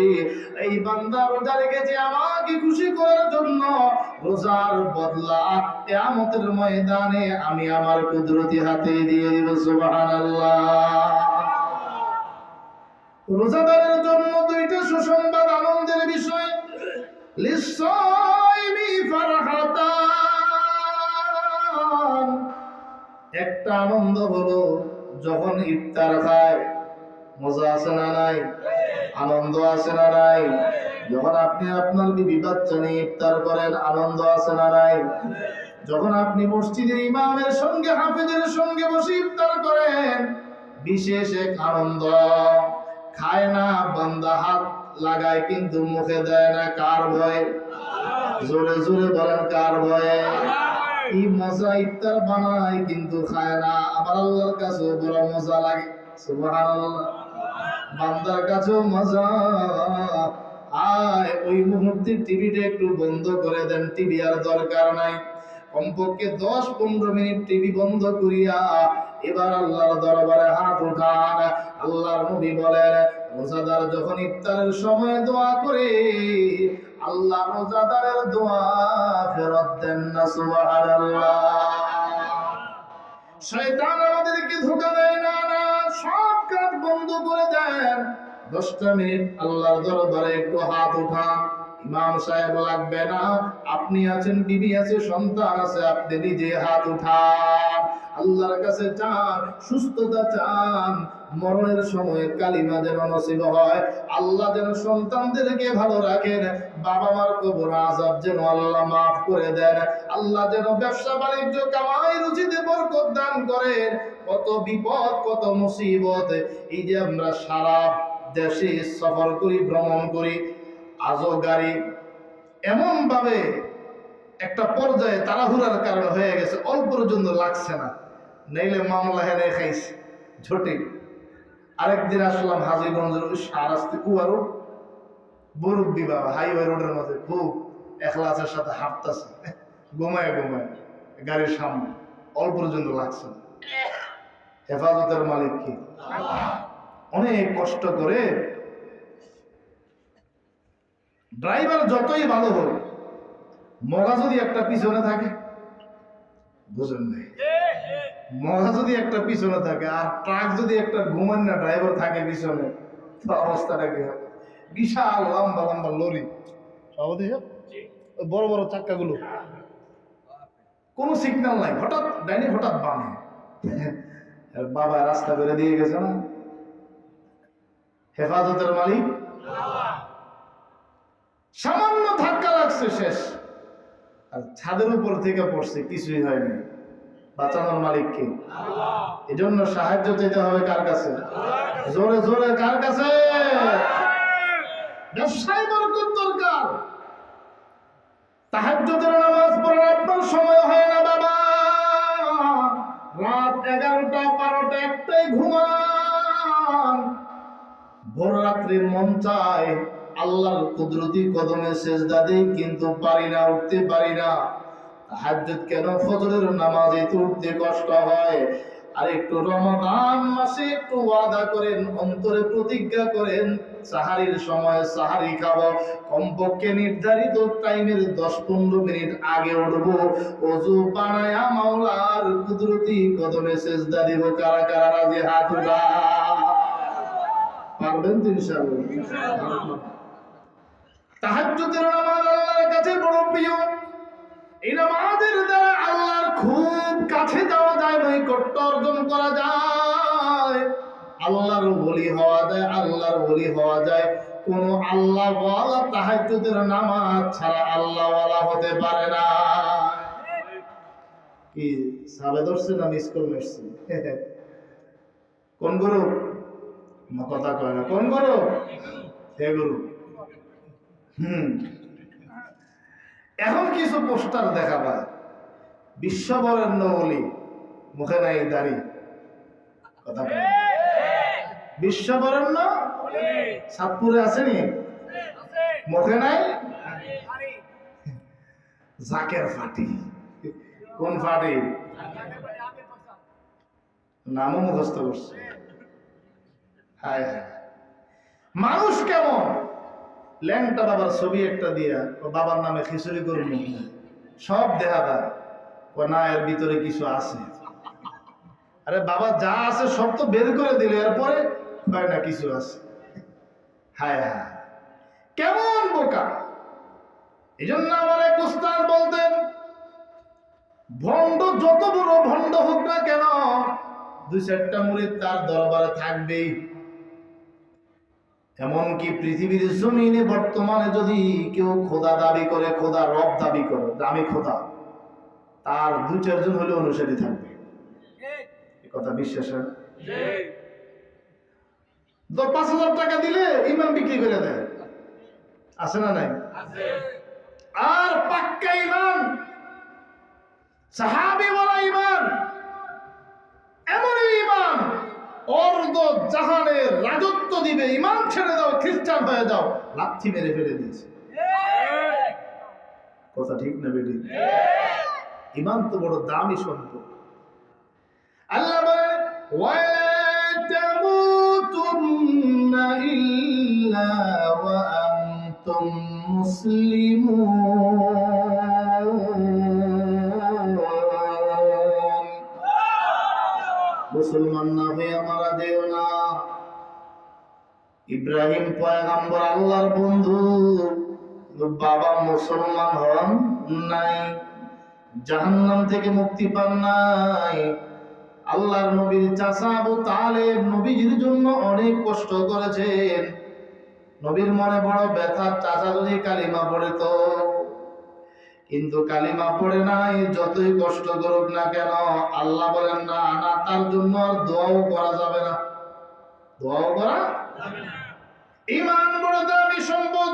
এই বান্দা রোজা রেখেছে আমাকে খুশি করার জন্য। রোজার বদলা কিয়ামতের ময়দানে আমি আমার কুদরতি হাতে দিয়ে দিব। সুবহানাল্লাহ। রোজাদারের জন্য 2টা সুসংবাদ, আনন্দের বিষয়। লিসাইমি ফারহাতান। একটা আনন্দ হলো যখন ইফতার খায়, মজা আছে না নাই? আনন্দ আছে না নাই? যখন আপনি আপনার বিবি বাচ্চা নিয়ে ইফতার করেন, আনন্দ আছে না নাই? যখন আপনি মসজিদের ইমামের সঙ্গে, হাফেজের সঙ্গে বসে ইফতার করেন, বিশেষ এক আনন্দ। খায় না বান্দা, হাত লাগায় কিন্তু মুখে দেয় না, কার ভয়ে? জোরে জোরে বলেন, কার ভয়ে? এই মজা, ইফতার বানায় কিন্তু খায় না, আবার আল্লাহর কাছে বড় মজা লাগে। সুবহানাল্লাহ। বান্দার কাছেও মজা। আয় ওই মুহূর্তে টিভিটা একটু বন্ধ করে দেন, টিভি আর দরকার নাই। কমপক্ষে 10-15 মিনিট টিভি বন্ধ করিয়া এবার আল্লাহর দরবারে হাত উঠান। আল্লাহর নবী বলেন, রোজাদার যখন ইফতারের সময় দোয়া করে, আল্লাহ রোজাদারের দোয়া ফেরত দেন না। সুবহানাল্লাহ। শয়তান আমাদেরকে ধোঁকা দেয় না, না, সব কাজ বন্ধ করে দেন। 10টা মিনিট আল্লাহর দরবারে একটু হাত উঠান। ইমাম সাহেব লাগবে না, আপনি আছেন, বিবি আছে, সন্তান আছে, আপনি নিজে হাত উঠান। আল্লাহর কাছে চান, সুস্থতা চান, মরণের সময় কালিমা যেন নসিব হয়, আল্লাহ যেন সন্তানদেরকে ভালো রাখেন, বাবা মার কবর আযাব যেন আল্লাহ মাফ করে দেন, আল্লাহ যেন ব্যবসা বাণিজ্য কামাই রুজিতে বরকত দান করেন। কত বিপদ, কত মুসিবত, এই যে আমরা সারা দেশে সফর করি, ভ্রমণ করি, আজও গাড়ি এমন ভাবে একটা পর্যায়ে তাড়াহুড়ার কারণে হয়ে গেছে, অল্পের জন্য লাগছে না, নাইলে মামলা হেনে খাইছে ঝটিল। আরেকদিন আসলাম হাজীগঞ্জের ওই সারাস্তি কুয়ারো মুরব্বী বাবা হাইওয়ে রোডের মধ্যে খুব এখলাসের সাথে হাঁটতেছে, ঘুমায় ঘুমায় গাড়ির সামনে, অল্পের জন্য লাগছে না। হেফাজতের মালিক কি? অনেক কষ্ট করে ড্রাইভার যতই ভালো হোক, মগা যদি একটা পিছনে থাকে, বুঝেন নাই, মগা যদি একটা পিছনে থাকে আর ট্রাক যদি একটা ঘুমান না ড্রাইভার থাকে পিছনে, তো অবস্থাটা কি হবে? বিশাল লম্বা লম্বা লরি, সভাপতি সাহেব, বড় বড় চাক্কাগুলো, কোনো সিগন্যাল নাই, হঠাৎ ডাইনি হঠাৎ বামে, বাবা রাস্তা বেড়ে দিয়ে গেছে না। হেফাজতের মালিক, সামান্য ধাক্কা লাগছে শেষ, আর ছাদের উপর থেকে পড়ছে, কিছুই হয়নি। বাঁচানোর মালিক কে? এজন্য সাহায্য চাইতে হবে কার কাছে? জোরে জোরে কার কাছে? ব্যবসায় বরকত দরকার। তাহাজ্জুদের নামাজ পড়ার আপনার সময় হয় না বাবা, রাত 11টা 12টা 1টায় ঘুমান, ভোর রাত্রির মন চায় আল্লাহর কুদরতি কদমে সেজদা দেই, কিন্তু পারি না, উঠতে পারি না। তাহাজ্জুদ কেন? ফজরের নামাজে তো উঠতে কষ্ট হয়। আর একটু রমাদান মাসে একটু ওয়াদা করেন, অন্তরে প্রতিজ্ঞা করেন, সাহারির সময় সাহারি খাবো, কমপক্ষে নির্ধারিত টাইমের 10-15 মিনিট আগে উঠবো, ওযু বানায়া মাওলার কুদরতি কদমে সেজদা দিব। কারা কারা রাজি? হাত উঠা। পারবেন তো ইনশাআল্লাহ। তাহাজ্জুদের নামাজ আল্লাহর কাছে বড় প্রিয়। এই নামাজের দ্বারা আল্লাহর খুব কাছে যাওয়া যায়, নৈকট্য অর্জন করা যায়, আল্লাহর ওলি হওয়া যায়, আল্লাহর ওলি হওয়া যায়। কোন আল্লাহ ওয়ালা তাহাজ্জুদের নামাজ ছাড়া আল্লাহ ওয়ালা হতে পারে না। কি সাবে ধরছে না মিস কল মেরছে? কোন গুরু? কথা কয় না, কোন গুরু? হে গুরু। এখন কিছু পোস্টার দেখা পায়, বিশ্ববরেণ্য ওলি, মুখে নাই দাড়ি, কথা বলে, বিশ্ববরেণ্য সাতপুরে আসেনি, মুখে নাই জাকের ফাটি। কোন ফাটি? নামও মুখস্থ করছে। হায় হায়, মানুষ কেমন? ল্যাংটা বাবার ছবি একটা দিয়া বাবার নামে খিচুড়ি করুন, সব দেখা যায়, না এর ভিতরে কিছু আছে। আরে বাবা যা আছে সব তো বের করে দিলে, এরপরে হয় না কিছু আছে। হায় হায়, কেমন বোকা! এই জন্য আমার এক উস্তাদ বলতেন, ভণ্ড যত বড় ভণ্ড হোক না কেন, 2-4টা মুরিদ তার দরবারে থাকবেই। এমনকি পৃথিবীর জমিনে বর্তমানে যদি কেউ খোদা দাবি করে, খোদা রব দাবি করে, দামি খোদা, তার 2-4 জন হলে অনুসারী থাকবে। এই কথা বিশ্বাস হয়? 5,000 টাকা দিলে ইমাম বিক্রি করে দেয়, আছে না নাই? আর পাক্কা ইমান, সাহাবী বলা ইমান, এমন ইমান অর্ধ জাহানের রাজত্ব দিবে। ইমান ছেড়ে দাও, খ্রিস্টান হয়ে যাও, লাথি মেরে ফেলে দিয়েছে। কথা ঠিক না বেটি? ইমান তো বড় দামি সম্পদ। আল্লাহ বলেন, ওয়ালা তামুতুন্না ইল্লা ওয়া আনতুম মুসলিমুন। মুসলমান না হয়ে মারা যেও না। ইব্রাহিম পয়গম্বর আল্লাহর বন্ধু, বাবা মুসলমান হন নাই, জাহান্নাম থেকে মুক্তি পান নাই, আল্লাহর নবীর চাচা আবু তালেব নবীর জন্য অনেক কষ্ট করেছেন। নবীর মনে বড় ব্যথা, চাচা যদি কালিমা পড়ে তো, কিন্তু কালিমা পড়ে নাই। যতই কষ্ট করুক না কেন, আল্লাহ বলেন না না, তার জন্য আর দোয়াও করা যাবে না, দোয়াও করা যাবে না। ঈমান বড় দামি সম্পদ।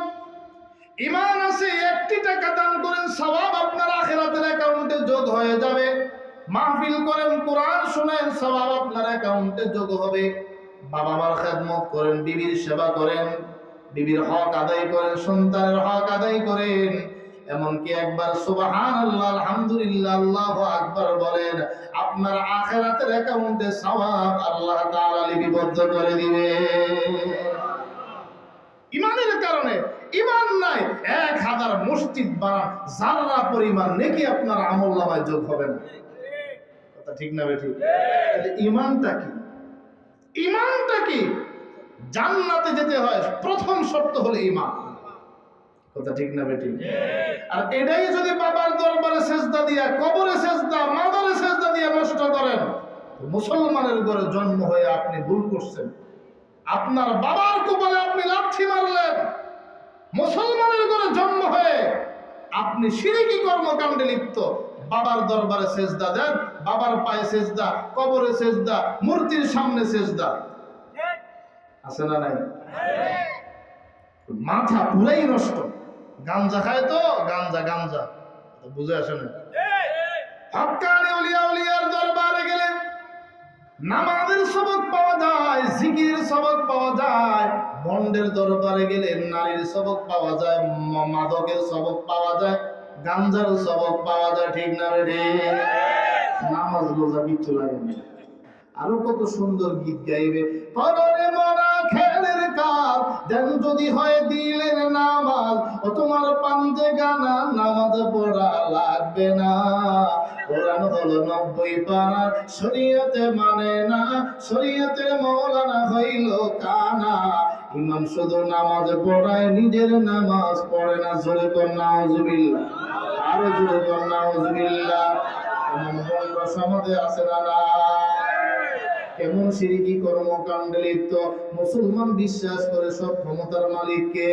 ঈমান আছে, একটি টাকা দান করেন, সওয়াব আপনার আখিরাতের অ্যাকাউন্টে যোগ হয়ে যাবে। মাহফিল করেন, কোরআন শুনেন, সওয়াব আপনার অ্যাকাউন্টে যোগ হবে। বাবা মার খেদমত করেন, বিবির সেবা করেন, বিবির হক আদায় করেন, সন্তানের হক আদায় করেন, এমনকি একবার সুবহানাল্লাহ আলহামদুলিল্লাহ আল্লাহু আকবার বলেন, আপনার আখিরাতের অ্যাকাউন্টে সওয়াব আল্লাহ তাআলা লিপিবদ্ধ করে দিবে। ঈমানের কারণে। ঈমান নাই, 1000 মসজিদ বানান, যারা পরিমাণ নেকি আপনার আমলনামায় যোগ হবে না। কথা ঠিক না বেঠিক? তাহলে ঈমানটা কি? ঈমানটা কি? জান্নাতে যেতে হয় প্রথম শর্ত হলো ঈমান। কথা ঠিক না বেঠিক? আর এটাই যদি বাবার দরবারে সেজদা দিয়া, কবরে সেজদা, মাজারে সেজদা দিয়া নষ্ট করেন, মুসলমানের ঘরে জন্ম হয়ে আপনি ভুল করছেন। আপনার বাবার কপালে আপনি লাথি মারলেন, মুসলমানের ঘরে জন্ম হয়ে আপনি শিরকি কর্মকাণ্ডে লিপ্ত। বাবার দরবারে সেজদা দেন, বাবার পায়ে সেজদা, কবরে সেজদা, মূর্তির সামনে সেজদা, আছে না নাই? মাথা পুরাই নষ্ট। গাঞ্জা খায় তো, গাঞ্জা গাঞ্জা বুঝে আসে না। হক্কানি ওলিয়া উলিয়ার দরবারে গেলে নামাজের সবক পাওয়া যায়, জিকিরের সবক পাওয়া যায়। বন্ডের দরবারে গেলে নারীর সবক পাওয়া যায়, মাদকের সবক পাওয়া যায়, গাঞ্জার সবক পাওয়া যায়। ঠিক না রে? নামাজ রোজা কিচ্ছু লাগে না। আরো কত সুন্দর গীত গাইবে, পররে মরা খেলের কাল দেন যদি হয় দিলের নামাজ, ও তোমার পান্তে গানা নামাজ পড়া লাগবে না। কোরআন হলো 90 পারা, শরীয়তে মানে না, শরীয়তের মৌলানা হইল কানা। ইমাম শুধু নামাজ পড়ায়, নিজের নামাজ পড়ে না। জোরে কর নাউজুবিল্লাহ, আরো জোরে কর নাউজুবিল্লাহ। এমন বন্ধ সমাজে আছে না? কেমন শিরকি কর্মকাণ্ডে লিপ্ত। মুসলমান বিশ্বাস করে সব ক্ষমতার মালিককে,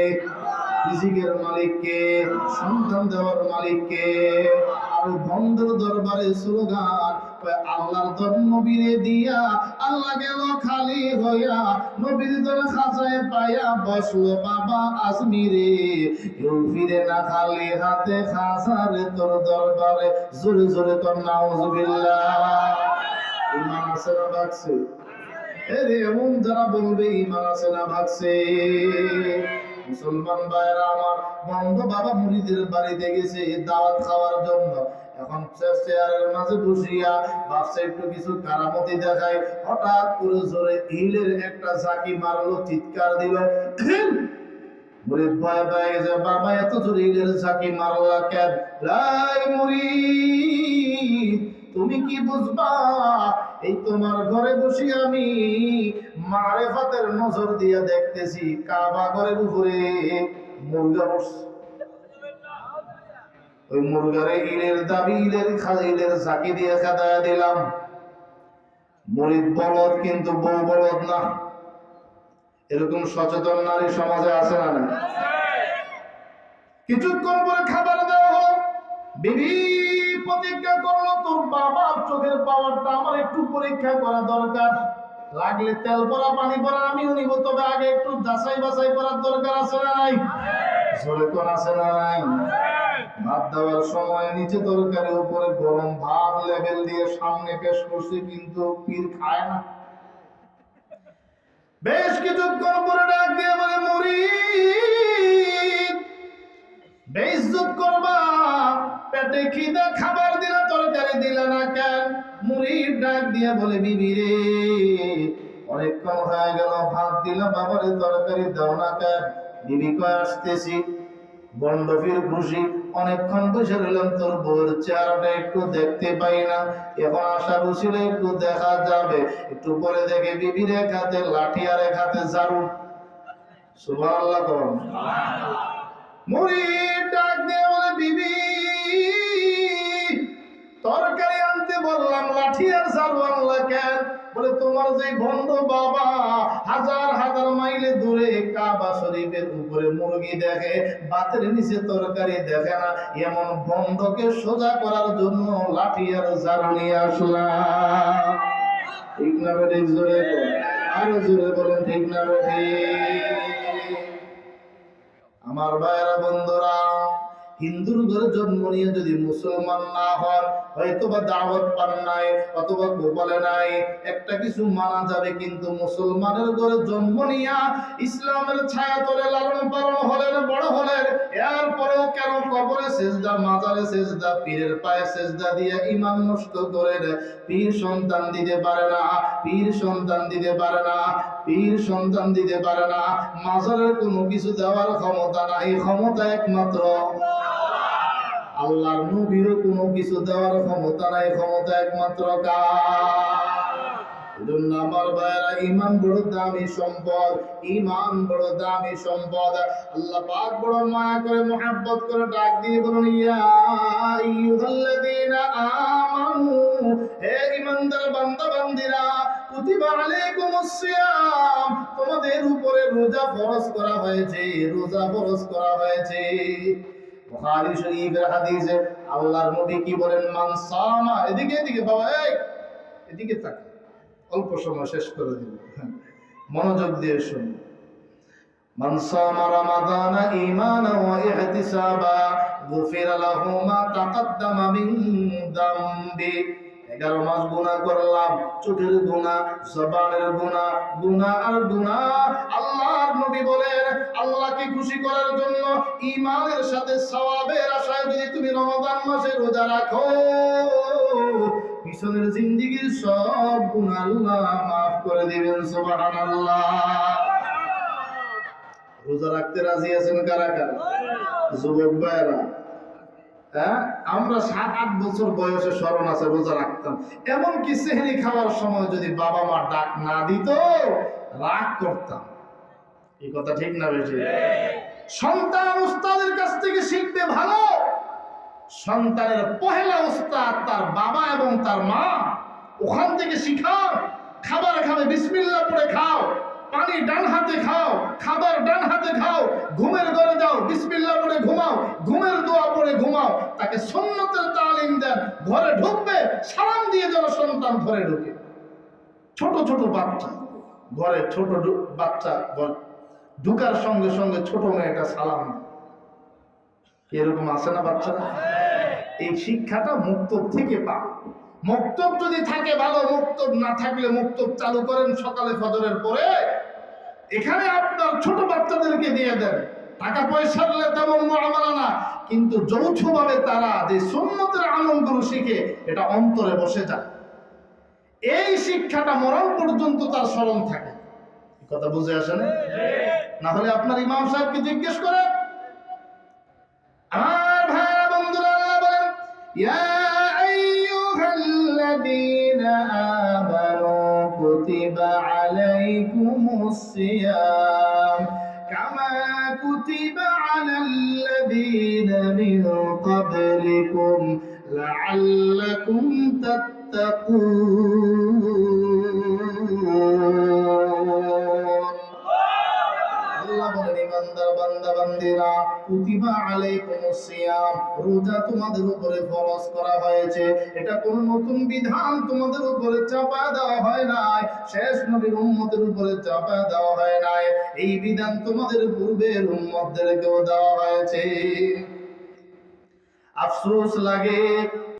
রিজিকের মালিককে, সন্তান দেওয়ার মালিককে। আর ভণ্ডর দরবারে স্লোগান, আল্লাহর নবীরে দিয়া আল্লাহ গেল খালি হইয়া, নবীর দর খাঁচায় পাইয়া বসলো বাবা আজমিরে। কেউ ফিরে না খালি হাতে, খাঁচারে তোর দরবারে। জোরে জোরে তোর নাউজুবিল্লাহ। ঈমান আছে না ভাগছে? এরে এমন যারা বলবে ঈমান আছে না ভাগছে? মুসলমান ভাইরা আমার, বন্ধ বাবা মুরিদের বাড়িতে গেছে দাওয়াত খাওয়ার জন্য। এখন চেয়ারের মাঝে বসিয়া ভাবছে একটু কিছু কারামতি দেখায়। হঠাৎ করে জোরে হিলের একটা ঝাঁকি মারলো, চিৎকার দিল। মুরিদ ভয় পেয়ে গেছে, বাবা এত জোরে হিলের ঝাঁকি মারলা কেন? লাই মুরিদ, তুমি কি বুঝবা? এই তোমার ঘরে বসে আমি মারেফাতের নজর দিয়ে দেখতেছি, কাবা ঘরের উপরে মুরগা বসছে। ওই মুরগারে ইলের দাবি, ইলের ঝাঁকি দিয়ে খেদায়া দিলাম। মুরিদ বলদ, কিন্তু বউ বলদ না। এরকম সচেতন নারী সমাজে আছে না? কিছুক্ষণ পরে খাবার দেওয়া হলো। বিবি প্রতিজ্ঞা করলো, তোর বাবার চোখের পাওয়ারটা আমার একটু পরীক্ষা করা দরকার। লাগলে তেল পরা পানি পরা আমিও নিব, তবে আগে একটু যাচাই বাছাই করার দরকার আছে না নাই? জোরে কোন আছে না নাই? ভাত দেওয়ার সময় নিচে তরকারি, উপরে গরম ভাত লেবেল দিয়ে সামনে পেশ করছে, কিন্তু পীর খায় না। বেশ কিছুক্ষণ পরে ডাক দিয়ে বলে, মুরিদ বেইজ্জত করবা, পেটে খিদা, খাবার দিলা তরকারি দিলা না কেন? মুরিদ ডাক দিয়ে বলে, বিবি রে অনেকক্ষণ হয়ে গেল, ভাত দিলা, বাবারে তরকারি দাও না কেন? বিবি কয়, আসতেছি। বন্ডফির খুশি, অনেকক্ষণ বসে রইলাম, তোর বউর চেহারাটা একটু দেখতে পাই না। এখন আশা বসিলে একটু দেখা যাবে। একটু পরে দেখে বিবির এক হাতে লাঠি আর এক হাতে ঝাড়ু। সুবহানাল্লাহ কোন? মুরিদ ডাক দিয়ে বলে, বিবি তরকারি আনতে বললাম, লাঠি আর ঝাড়ু আনলা কেন? বলে তোমার যে ভণ্ড বাবা হাজার হাজার মাইলে দূরে কাবা শরীফের উপরে মুরগি দেখে, বাতের নিচে তরকারি দেখে না, এমন ভণ্ডকে সোজা করার জন্য লাঠি আর ঝাড়ু নিয়ে আসলাম। ঠিক না বেঠিক? জোরে আরো জোরে বলেন, ঠিক না বেঠিক? আমার ভাইয়েরা বন্ধুরা, হিন্দুর ঘরে জন্ম নিয়ে যদি মুসলমান না হন, হয়তো বা দাওয়াত পান নাই অথবা গোপালে নাই, একটা কিছু মানা যাবে, কিন্তু মুসলমানের ঘরে জন্ম নিয়া ইসলামের ছায়া তলে লালন পালন হলেন, বড় হলেন, এরপরেও কেন কবরে সেজদা, মাজারে সেজদা, পীরের পায়ে সেজদা দিয়ে ঈমান নষ্ট করেন? পীর সন্তান দিতে পারে না, পীর সন্তান দিতে পারে না, পীর সন্তান দিতে পারে না, মাজারের কোনো কিছু দেওয়ার ক্ষমতা নাই, ক্ষমতা একমাত্র আল্লাহর। নবীরও কোনো কিছু দেওয়ার ক্ষমতা নাই, ক্ষমতা একমাত্র কার? এজন্য আমার ভাইয়েরা, ঈমান বড় দামি সম্পদ, ঈমান বড় দামি সম্পদ। আল্লাহ পাক বড় মায়া করে মুহাব্বত করে ডাক দিয়ে বলেন, ইয়া আইয়ুহাল্লাযীনা আমানু, হে ঈমানদার বান্দা বান্দীরা, কুতিবা আলাইকুমুস সিয়াম, তোমাদের উপরে রোজা ফরজ করা হয়েছে, রোজা ফরজ করা হয়েছে। বুখারী শরীফের হাদিসে আল্লাহর নবী কি বলেন? মান সামা, এদিকে এদিকে বাবা, এই এদিকে তাক, অল্প সময় শেষ করে দিব, মনোযোগ দিয়ে শুনুন। মান সামা রমাদানা ঈমানান ওয়া ইহতিসাবা গুফিরা লাহু মা তাকাদ্দামা মিন যামবি। 11 মাস গুনাহ করলাম, চোখের গুনাহ, জবানের গুনাহ, গুনাহ আর গুনাহ। আল্লাহর নবী বলেন, আল্লাহকে খুশি করার জন্য ঈমানের সাথে সওয়াবের আশায় যদি তুমি রমাদান মাসে রোজা রাখো, পিছনের জিন্দেগীর সব গুনাহ আল্লাহ মাফ করে দিবেন। সুবহানাল্লাহ। রোজা রাখতে রাজি আছেন কারা কারা? যুবক ভাইরা, হ্যাঁ, আমরা 7-8 বছর বয়সে স্মরণ আছে রোজা রাখতাম। এমনকি সেহরি খাওয়ার সময় যদি বাবা মা ডাক না দিত, রাগ করতাম। এই কথা ঠিক না বেশি? সন্তান উস্তাদের কাছ থেকে শিখবে ভালো। সন্তানের পহেলা উস্তাদ তার বাবা এবং তার মা, ওখান থেকে শিখাও। খাবার খাবে বিসমিল্লাহ পড়ে খাও, পানি ডান হাতে খাও, খাবার ডান হাতে খাও, ঘুমের ঘরে যাও বিসমিল্লাহ পড়ে ঘুমাও, ঘুমের দোয়া পড়ে ঘুমাও। তাকে সুন্নতের তালিম দেন। ঘরে ঢুকবে সালাম দিয়ে যেন সন্তান ঘরে ঢুকে। ছোট ছোট বাচ্চা ঘরে, ছোট বাচ্চা ঢুকার সঙ্গে সঙ্গে ছোট মেয়েটা সালাম দেয়। এরকম আছে না বাচ্চারা? এই শিক্ষাটা মুক্তব থেকে পাও। মুক্তব যদি থাকে ভালো, মুক্তব না থাকলে মুক্তব চালু করেন সকালে ফজরের পরে। এখানে আপনার ছোট বাচ্চাদেরকে দিয়ে দেন, টাকা পয়সা দিলে তেমন মুআমালা না, কিন্তু যৌথভাবে তারা যে সুন্নতের আমলগুলো শিখে, এটা অন্তরে বসে যায়। এই শিক্ষাটা মরণ পর্যন্ত তার স্মরণ থাকে। কথা বুঝে আসে না? না হলে আপনার ইমাম সাহেবকে জিজ্ঞেস করেন। আমার ভাইরা বন্ধুরা, আল্লাহ বলেন, ইয়া আইয়ুহাল্লাযীনা আমানু কুতিবা আলাইকুমুস সিয়াম কামা কুতিবা আলাল্লাযীনা মিন ক্বাবলিকুম লাআল্লাকুম তাত্তাকুন। আল্লাহ বলেন, ইমানদার বান্দা বান্দীরা, কুতিবা আলাইকুমুস সিয়াম, রোজা তোমাদের উপরে ফরজ করা হয়েছে। এটা কোন নতুন বিধান তোমাদের উপরে চাপা দেওয়া হয় নাই, শেষ নবীর উম্মতের উপরে চাপা দেওয়া হয় নাই। এই বিধান তোমাদের পূর্বের উম্মতদেরকেও দেওয়া হয়েছে। আফসোস লাগে